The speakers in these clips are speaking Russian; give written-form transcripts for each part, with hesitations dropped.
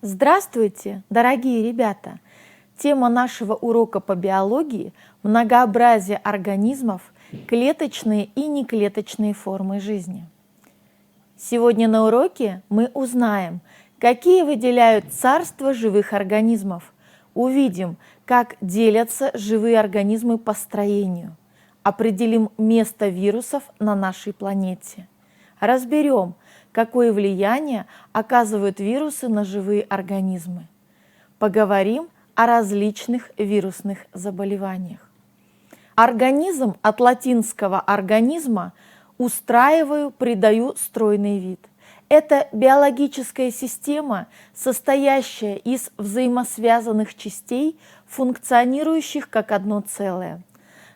Здравствуйте, дорогие ребята! Тема нашего урока по биологии – многообразие организмов, клеточные и неклеточные формы жизни. Сегодня на уроке мы узнаем, какие выделяют царства живых организмов, увидим, как делятся живые организмы по строению, определим место вирусов на нашей планете, разберем, какое влияние оказывают вирусы на живые организмы. Поговорим о различных вирусных заболеваниях. Организм от латинского организма устраиваю, придаю стройный вид. Это биологическая система, состоящая из взаимосвязанных частей, функционирующих как одно целое.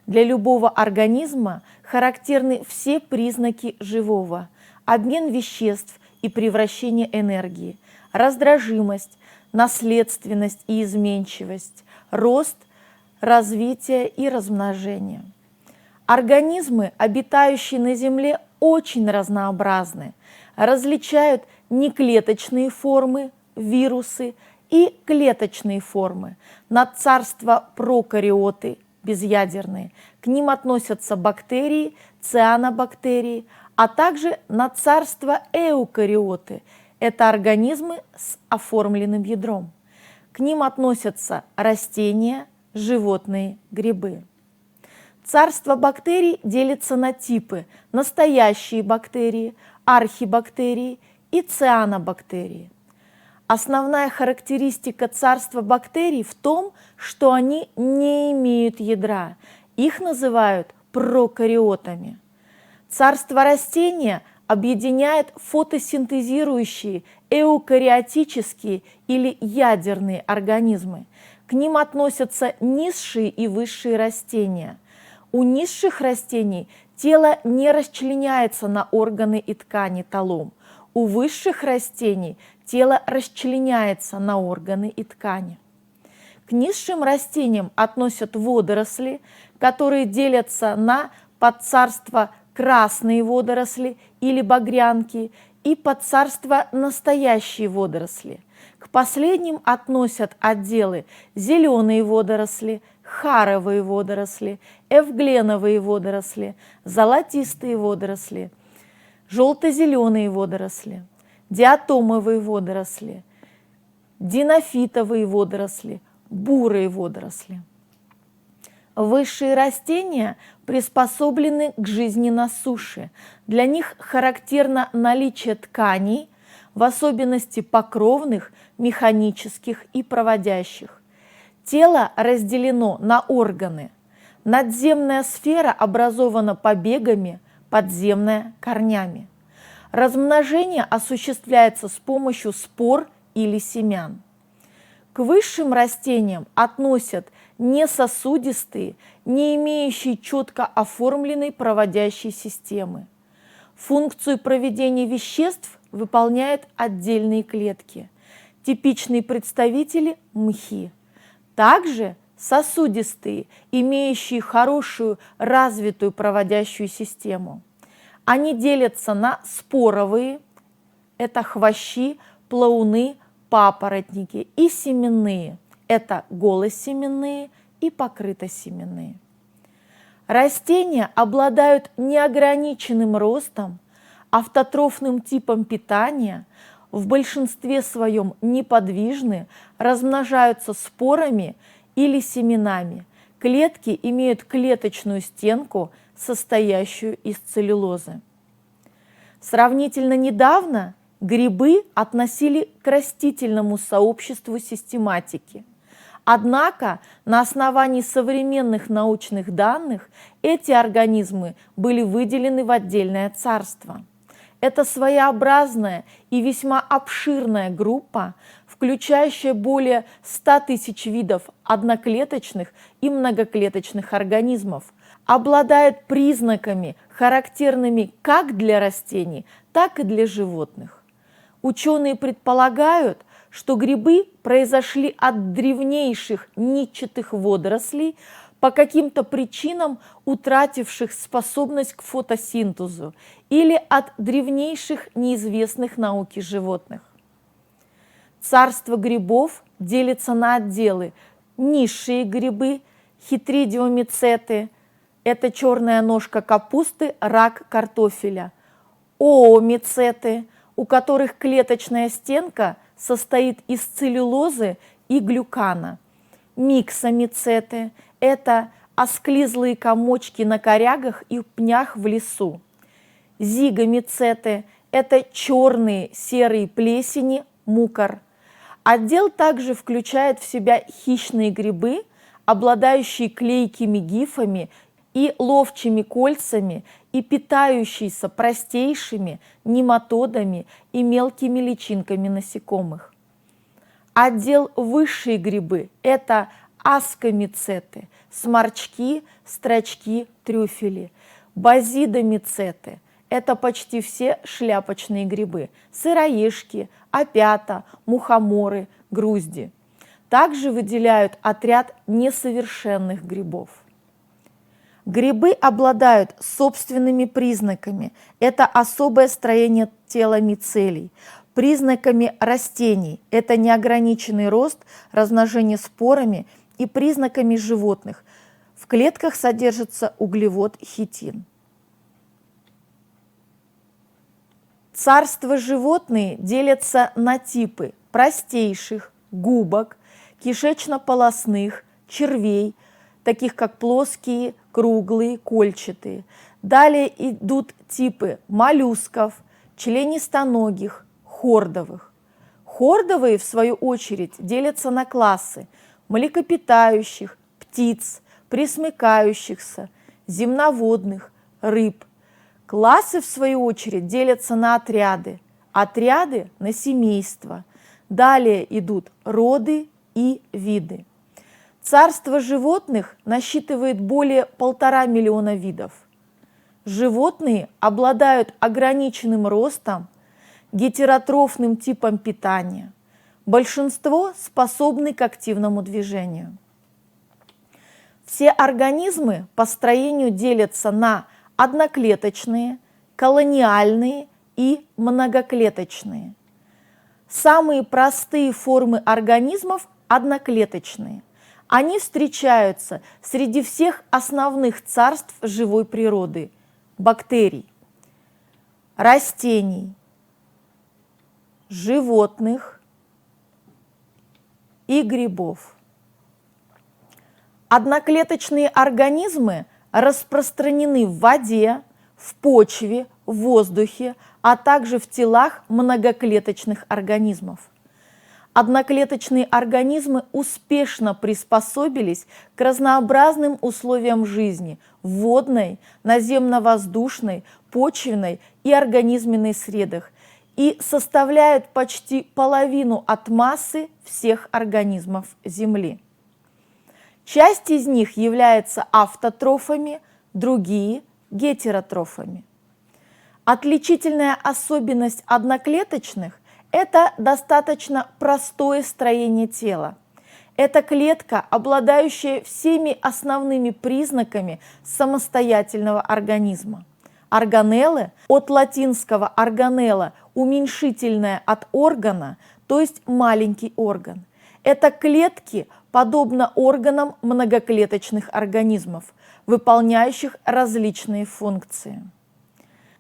Для любого организма характерны все признаки живого: обмен веществ и превращение энергии, раздражимость, наследственность и изменчивость, рост, развитие и размножение. Организмы, обитающие на Земле, очень разнообразны, различают неклеточные формы, вирусы и клеточные формы. На царство прокариоты, безъядерные, к ним относятся бактерии, цианобактерии, а также на царство эукариоты. Это организмы с оформленным ядром. К ним относятся растения, животные, грибы. Царство бактерий делится на типы: настоящие бактерии, архибактерии и цианобактерии. Основная характеристика царства бактерий в том, что они не имеют ядра. Их называют прокариотами. Царство растения объединяет фотосинтезирующие, эукариотические или ядерные организмы. К ним относятся низшие и высшие растения. У низших растений тело не расчленяется на органы и ткани талом. У высших растений тело расчленяется на органы и ткани. К низшим растениям относят водоросли, которые делятся на подцарство красные водоросли или багрянки и подцарство настоящие водоросли. К последним относят отделы зеленые водоросли, харовые водоросли, эвгленовые водоросли, золотистые водоросли, желто-зеленые водоросли, диатомовые водоросли, динофитовые водоросли, бурые водоросли. Высшие растения приспособлены к жизни на суше. Для них характерно наличие тканей, в особенности покровных, механических и проводящих. Тело разделено на органы. Надземная сфера образована побегами, подземная – корнями. Размножение осуществляется с помощью спор или семян. К высшим растениям относят несосудистые, не имеющие четко оформленной проводящей системы. Функцию проведения веществ выполняют отдельные клетки. Типичные представители – мхи. Также сосудистые, имеющие хорошую развитую проводящую систему. Они делятся на споровые – это хвощи, плауны, папоротники, и семенные – это голосеменные и покрытосеменные. Растения обладают неограниченным ростом, автотрофным типом питания, в большинстве своем неподвижны, размножаются спорами или семенами. Клетки имеют клеточную стенку, состоящую из целлюлозы. Сравнительно недавно грибы относили к растительному сообществу систематики. Однако на основании современных научных данных эти организмы были выделены в отдельное царство. Это своеобразная и весьма обширная группа, включающая более 100 тысяч видов одноклеточных и многоклеточных организмов, обладает признаками, характерными как для растений, так и для животных. Ученые предполагают, что грибы произошли от древнейших нитчатых водорослей, по каким-то причинам утративших способность к фотосинтезу, или от древнейших неизвестных науке животных. Царство грибов делится на отделы: низшие грибы, хитридиомицеты, это черная ножка капусты, рак картофеля, оомицеты, у которых клеточная стенка состоит из целлюлозы и глюкана, миксомицеты, это осклизлые комочки на корягах и пнях в лесу, зигомицеты, это черные серые плесени, мукор. Отдел также включает в себя хищные грибы, обладающие клейкими гифами и ловчими кольцами и питающиеся простейшими нематодами и мелкими личинками насекомых. Отдел высшие грибы – это аскомицеты, сморчки, строчки, трюфели, базидомицеты – это почти все шляпочные грибы, сыроежки, опята, мухоморы, грузди. Также выделяют отряд несовершенных грибов. Грибы обладают собственными признаками. Это особое строение тела мицелий. Признаками растений. Это неограниченный рост, размножение спорами и признаками животных. В клетках содержится углевод хитин. Царство животные делятся на типы простейших, губок, кишечно-полостных, червей, таких как плоские, круглые, кольчатые. Далее идут типы моллюсков, членистоногих, хордовых. Хордовые, в свою очередь, делятся на классы млекопитающих, птиц, пресмыкающихся, земноводных, рыб. Классы, в свою очередь, делятся на отряды, отряды на семейства. Далее идут роды и виды. Царство животных насчитывает более 1,5 миллиона видов. Животные обладают ограниченным ростом, гетеротрофным типом питания. Большинство способны к активному движению. Все организмы по строению делятся на одноклеточные, колониальные и многоклеточные. Самые простые формы организмов – одноклеточные. Они встречаются среди всех основных царств живой природы – бактерий, растений, животных и грибов. Одноклеточные организмы распространены в воде, в почве, в воздухе, а также в телах многоклеточных организмов. Одноклеточные организмы успешно приспособились к разнообразным условиям жизни в водной, наземно-воздушной, почвенной и организменной средах и составляют почти половину от массы всех организмов Земли. Часть из них является автотрофами, другие – гетеротрофами. Отличительная особенность одноклеточных – это достаточно простое строение тела. Это клетка, обладающая всеми основными признаками самостоятельного организма. Органеллы, от латинского органелла – уменьшительное от органа, то есть маленький орган. Это клетки, подобно органам многоклеточных организмов, выполняющих различные функции.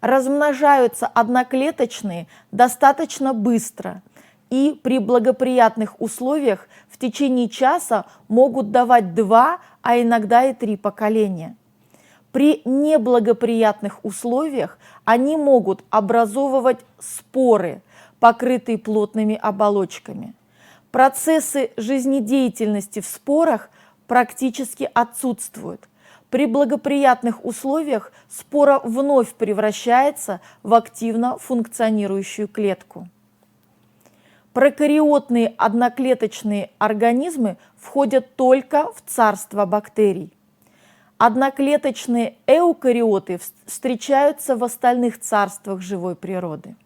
Размножаются одноклеточные достаточно быстро и при благоприятных условиях в течение часа могут давать 2, а иногда и 3 поколения. При неблагоприятных условиях они могут образовывать споры, покрытые плотными оболочками. Процессы жизнедеятельности в спорах практически отсутствуют. При благоприятных условиях спора вновь превращается в активно функционирующую клетку. Прокариотные одноклеточные организмы входят только в царство бактерий. Одноклеточные эукариоты встречаются в остальных царствах живой природы.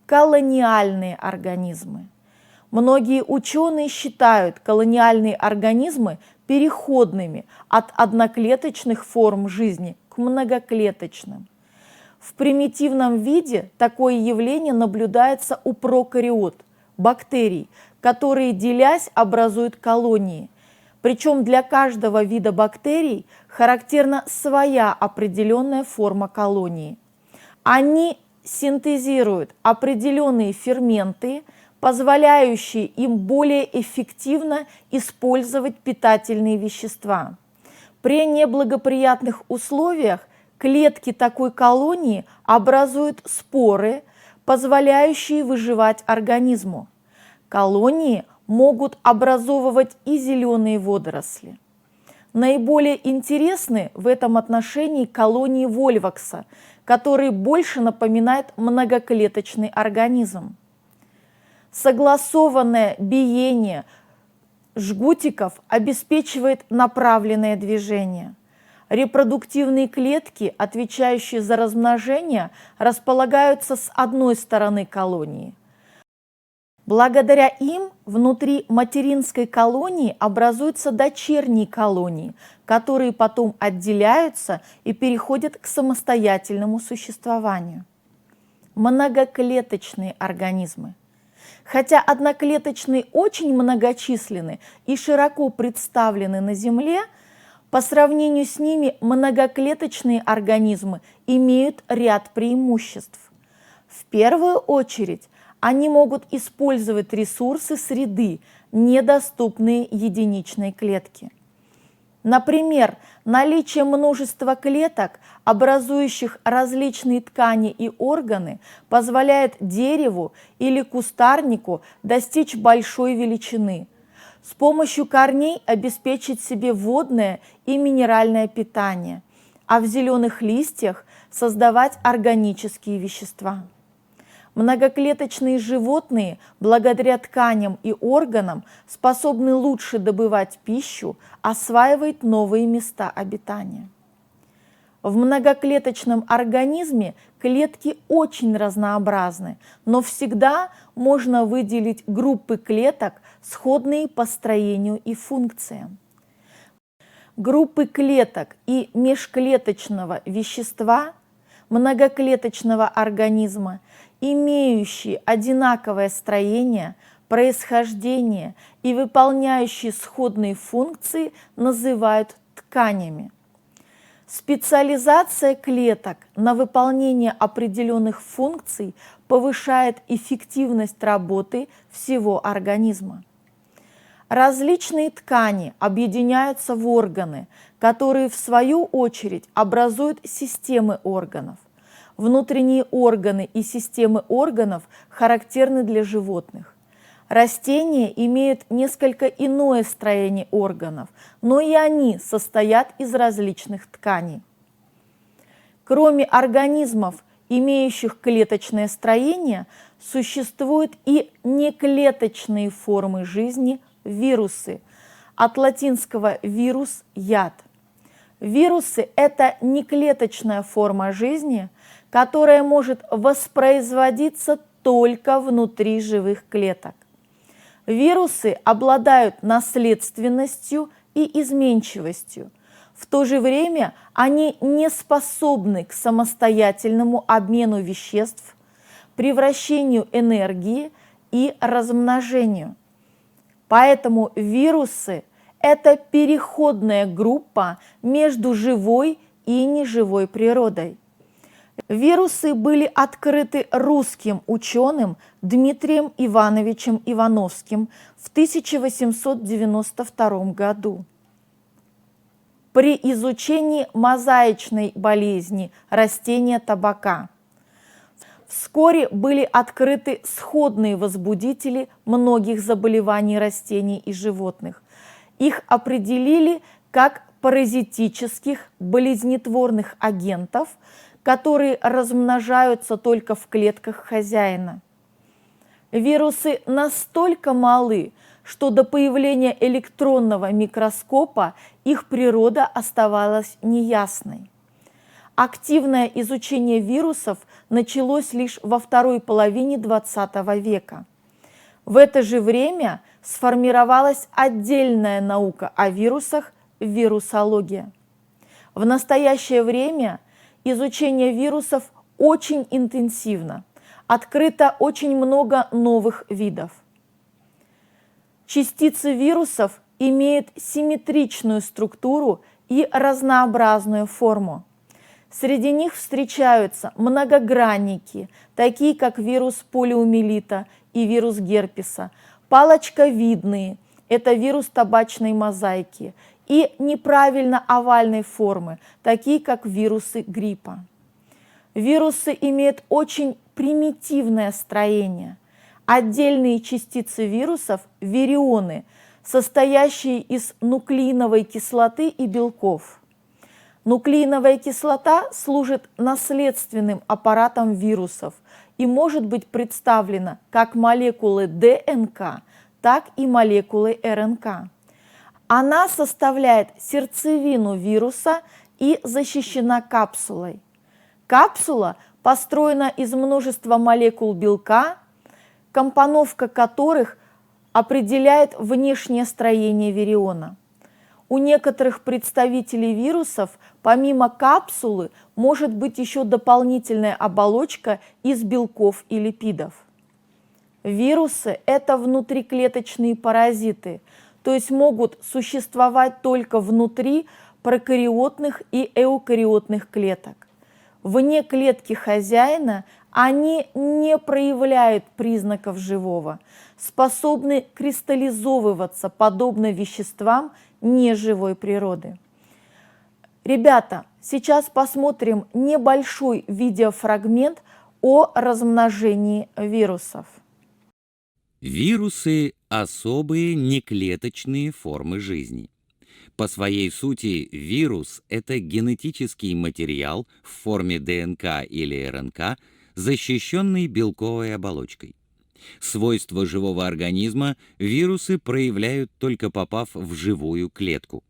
Колониальные организмы. Многие ученые считают колониальные организмы переходными от одноклеточных форм жизни к многоклеточным. В примитивном виде такое явление наблюдается у прокариот, бактерий, которые, делясь, образуют колонии. Причем для каждого вида бактерий характерна своя определенная форма колонии. Они синтезируют определенные ферменты, позволяющие им более эффективно использовать питательные вещества. При неблагоприятных условиях клетки такой колонии образуют споры, позволяющие выживать организму. Колонии могут образовывать и зеленые водоросли. Наиболее интересны в этом отношении колонии вольвакса, которые больше напоминают многоклеточный организм. Согласованное биение жгутиков обеспечивает направленное движение. Репродуктивные клетки, отвечающие за размножение, располагаются с одной стороны колонии. Благодаря им внутри материнской колонии образуются дочерние колонии, которые потом отделяются и переходят к самостоятельному существованию. Многоклеточные организмы. Хотя одноклеточные очень многочисленны и широко представлены на Земле, по сравнению с ними многоклеточные организмы имеют ряд преимуществ. В первую очередь, они могут использовать ресурсы среды, недоступные единичной клетке. Например, наличие множества клеток, образующих различные ткани и органы, позволяет дереву или кустарнику достичь большой величины, с помощью корней обеспечить себе водное и минеральное питание, а в зеленых листьях создавать органические вещества. Многоклеточные животные, благодаря тканям и органам, способны лучше добывать пищу, осваивать новые места обитания. В многоклеточном организме клетки очень разнообразны, но всегда можно выделить группы клеток, сходные по строению и функциям. Группы клеток и межклеточного вещества многоклеточного организма, имеющие одинаковое строение, происхождение и выполняющие сходные функции, называют тканями. Специализация клеток на выполнение определенных функций повышает эффективность работы всего организма. Различные ткани объединяются в органы, которые в свою очередь образуют системы органов. Внутренние органы и системы органов характерны для животных. Растения имеют несколько иное строение органов, но и они состоят из различных тканей. Кроме организмов, имеющих клеточное строение, существуют и неклеточные формы жизни – вирусы, от латинского «вирус» – яд. Вирусы – это неклеточная форма жизни, которая может воспроизводиться только внутри живых клеток. Вирусы обладают наследственностью и изменчивостью. В то же время они не способны к самостоятельному обмену веществ, превращению энергии и размножению. Поэтому вирусы – это переходная группа между живой и неживой природой. Вирусы были открыты русским ученым Дмитрием Ивановичем Ивановским в 1892 году. При изучении мозаичной болезни растения табака вскоре были открыты сходные возбудители многих заболеваний растений и животных. Их определили как паразитических болезнетворных агентов, которые размножаются только в клетках хозяина. Вирусы настолько малы, что до появления электронного микроскопа их природа оставалась неясной. Активное изучение вирусов началось лишь во второй половине XX века. В это же время сформировалась отдельная наука о вирусах – вирусология. В настоящее время изучение вирусов очень интенсивно. Открыто очень много новых видов. Частицы вирусов имеют симметричную структуру и разнообразную форму. Среди них встречаются многогранники, такие как вирус полиомиелита и вирус герпеса, палочковидные, это вирус табачной мозаики, и неправильно овальной формы, такие как вирусы гриппа. Вирусы имеют очень примитивное строение. Отдельные частицы вирусов – вирионы, состоящие из нуклеиновой кислоты и белков. Нуклеиновая кислота служит наследственным аппаратом вирусов и может быть представлена как молекулы ДНК, так и молекулы РНК. Она составляет сердцевину вируса и защищена капсулой. Капсула построена из множества молекул белка, компоновка которых определяет внешнее строение вириона. У некоторых представителей вирусов помимо капсулы может быть еще дополнительная оболочка из белков и липидов. Вирусы – это внутриклеточные паразиты, то есть могут существовать только внутри прокариотных и эукариотных клеток. Вне клетки хозяина они не проявляют признаков живого, способны кристаллизовываться подобно веществам неживой природы. Ребята, сейчас посмотрим небольшой видеофрагмент о размножении вирусов. Вирусы – особые неклеточные формы жизни. По своей сути, вирус – это генетический материал в форме ДНК или РНК, защищенный белковой оболочкой. Свойства живого организма вирусы проявляют только попав в живую клетку.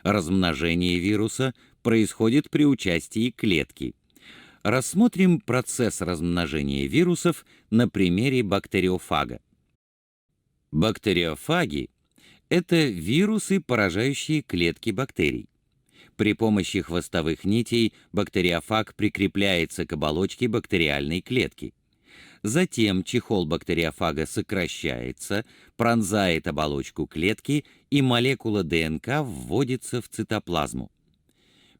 Размножение вируса происходит при участии клетки. Рассмотрим процесс размножения вирусов на примере бактериофага. Бактериофаги – это вирусы, поражающие клетки бактерий. При помощи хвостовых нитей бактериофаг прикрепляется к оболочке бактериальной клетки. Затем чехол бактериофага сокращается, пронзает оболочку клетки, и молекула ДНК вводится в цитоплазму.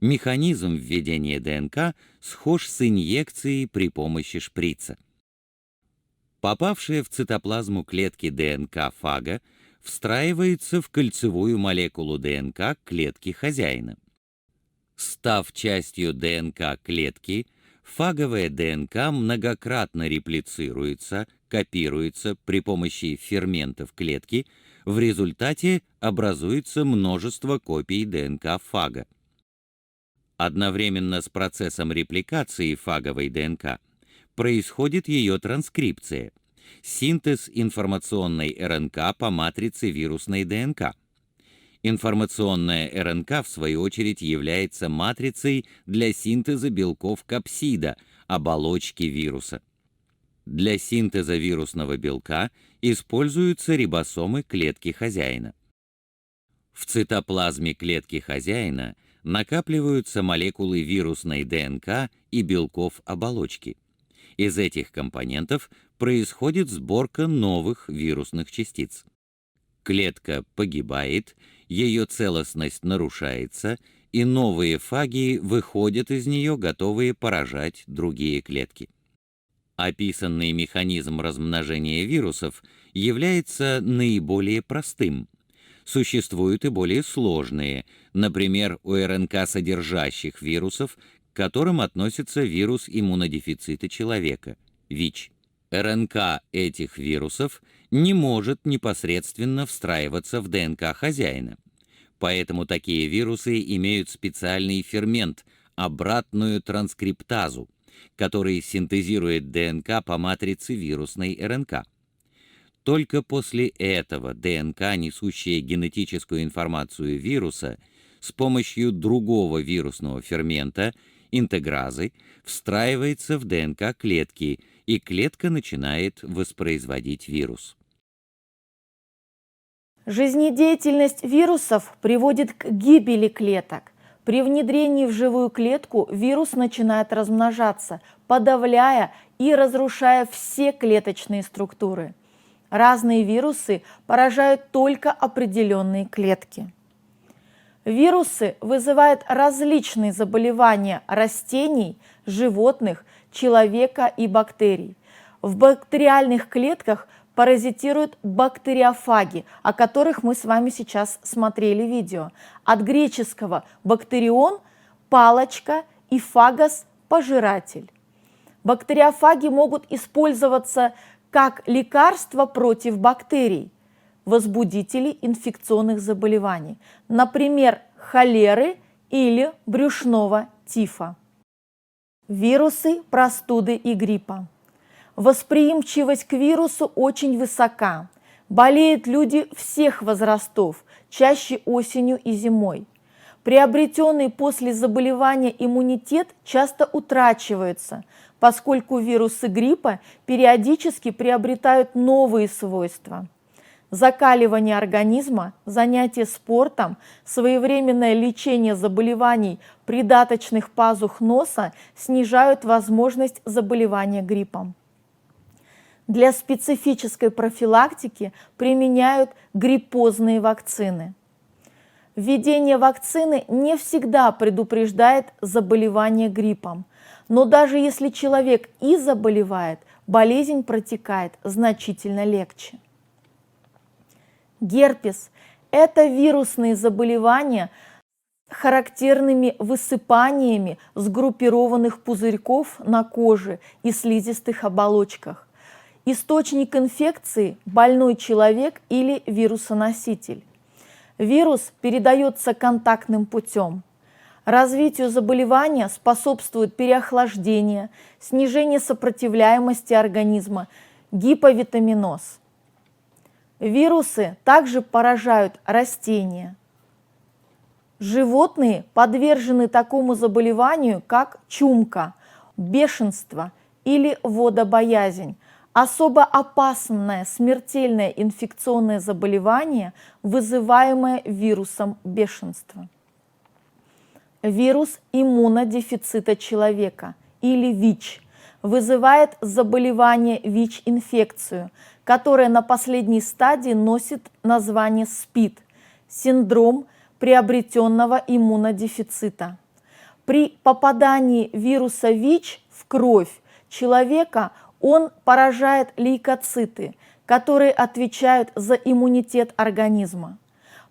Механизм введения ДНК схож с инъекцией при помощи шприца. Попавшая в цитоплазму клетки ДНК фага встраивается в кольцевую молекулу ДНК клетки хозяина. Став частью ДНК клетки, фаговая ДНК многократно реплицируется, копируется при помощи ферментов клетки, в результате образуется множество копий ДНК фага. Одновременно с процессом репликации фаговой ДНК происходит ее транскрипция, синтез информационной РНК по матрице вирусной ДНК. Информационная РНК, в свою очередь, является матрицей для синтеза белков капсида, оболочки вируса. Для синтеза вирусного белка используются рибосомы клетки хозяина. В цитоплазме клетки хозяина накапливаются молекулы вирусной ДНК и белков оболочки. Из этих компонентов происходит сборка новых вирусных частиц. Клетка погибает, ее целостность нарушается, и новые фаги выходят из нее, готовые поражать другие клетки. Описанный механизм размножения вирусов является наиболее простым. Существуют и более сложные, например, у РНК-содержащих вирусов, к которым относится вирус иммунодефицита человека, ВИЧ. РНК этих вирусов не может непосредственно встраиваться в ДНК хозяина. Поэтому такие вирусы имеют специальный фермент, обратную транскриптазу, который синтезирует ДНК по матрице вирусной РНК. Только после этого ДНК, несущая генетическую информацию вируса, с помощью другого вирусного фермента, интегразы, встраивается в ДНК клетки, и клетка начинает воспроизводить вирус. Жизнедеятельность вирусов приводит к гибели клеток. При внедрении в живую клетку вирус начинает размножаться, подавляя и разрушая все клеточные структуры. Разные вирусы поражают только определенные клетки. Вирусы вызывают различные заболевания растений, животных, человека и бактерий. В бактериальных клетках паразитируют бактериофаги, о которых мы с вами сейчас смотрели видео. От греческого «бактерион» – палочка и «фагос» – пожиратель. Бактериофаги могут использоваться как лекарство против бактерий, возбудителей инфекционных заболеваний, например, холеры или брюшного тифа. Вирусы, простуды и гриппа. Восприимчивость к вирусу очень высока. Болеют люди всех возрастов, чаще осенью и зимой. Приобретенный после заболевания иммунитет часто утрачивается, поскольку вирусы гриппа периодически приобретают новые свойства. Закаливание организма, занятие спортом, своевременное лечение заболеваний придаточных пазух носа снижают возможность заболевания гриппом. Для специфической профилактики применяют гриппозные вакцины. Введение вакцины не всегда предупреждает заболевание гриппом, но даже если человек и заболевает, болезнь протекает значительно легче. Герпес – это вирусные заболевания с характерными высыпаниями сгруппированных пузырьков на коже и слизистых оболочках. Источник инфекции – больной человек или вирусоноситель. Вирус передается контактным путем. Развитию заболевания способствует переохлаждение, снижение сопротивляемости организма, гиповитаминоз. Вирусы также поражают растения. Животные подвержены такому заболеванию, как чумка, бешенство или водобоязнь. Особо опасное смертельное инфекционное заболевание, вызываемое вирусом бешенства. Вирус иммунодефицита человека или ВИЧ вызывает заболевание ВИЧ-инфекцию, которая на последней стадии носит название СПИД – синдром приобретенного иммунодефицита. При попадании вируса ВИЧ в кровь человека он поражает лейкоциты, которые отвечают за иммунитет организма.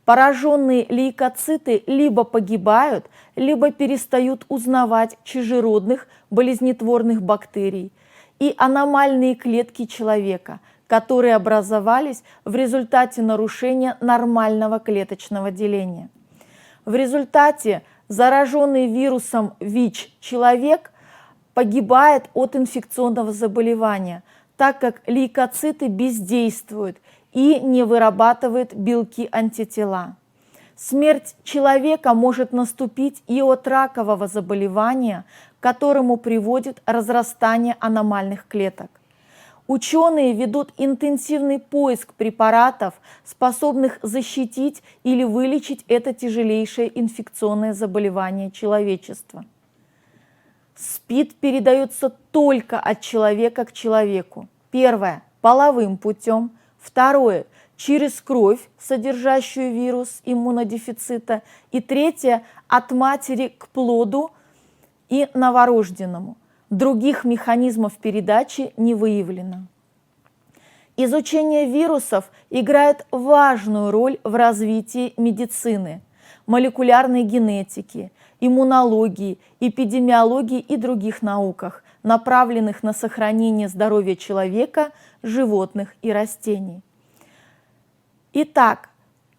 Пораженные лейкоциты либо погибают, либо перестают узнавать чужеродных болезнетворных бактерий и аномальные клетки человека, которые образовались в результате нарушения нормального клеточного деления. В результате зараженный вирусом ВИЧ человек погибает от инфекционного заболевания, так как лейкоциты бездействуют и не вырабатывают белки-антитела. Смерть человека может наступить и от ракового заболевания, к которому приводит разрастание аномальных клеток. Ученые ведут интенсивный поиск препаратов, способных защитить или вылечить это тяжелейшее инфекционное заболевание человечества. СПИД передается только от человека к человеку. Первое – половым путем. Второе – через кровь, содержащую вирус иммунодефицита. И третье – от матери к плоду и новорожденному. Других механизмов передачи не выявлено. Изучение вирусов играет важную роль в развитии медицины, молекулярной генетики, иммунологии, эпидемиологии и других науках, направленных на сохранение здоровья человека, животных и растений. Итак,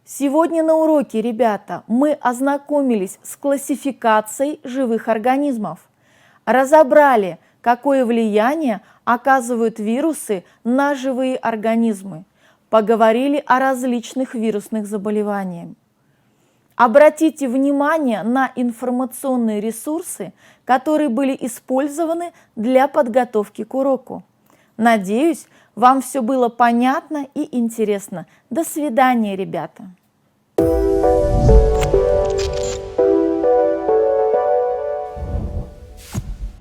сегодня на уроке, ребята, мы ознакомились с классификацией живых организмов, разобрали, какое влияние оказывают вирусы на живые организмы, поговорили о различных вирусных заболеваниях. Обратите внимание на информационные ресурсы, которые были использованы для подготовки к уроку. Надеюсь, вам все было понятно и интересно. До свидания, ребята!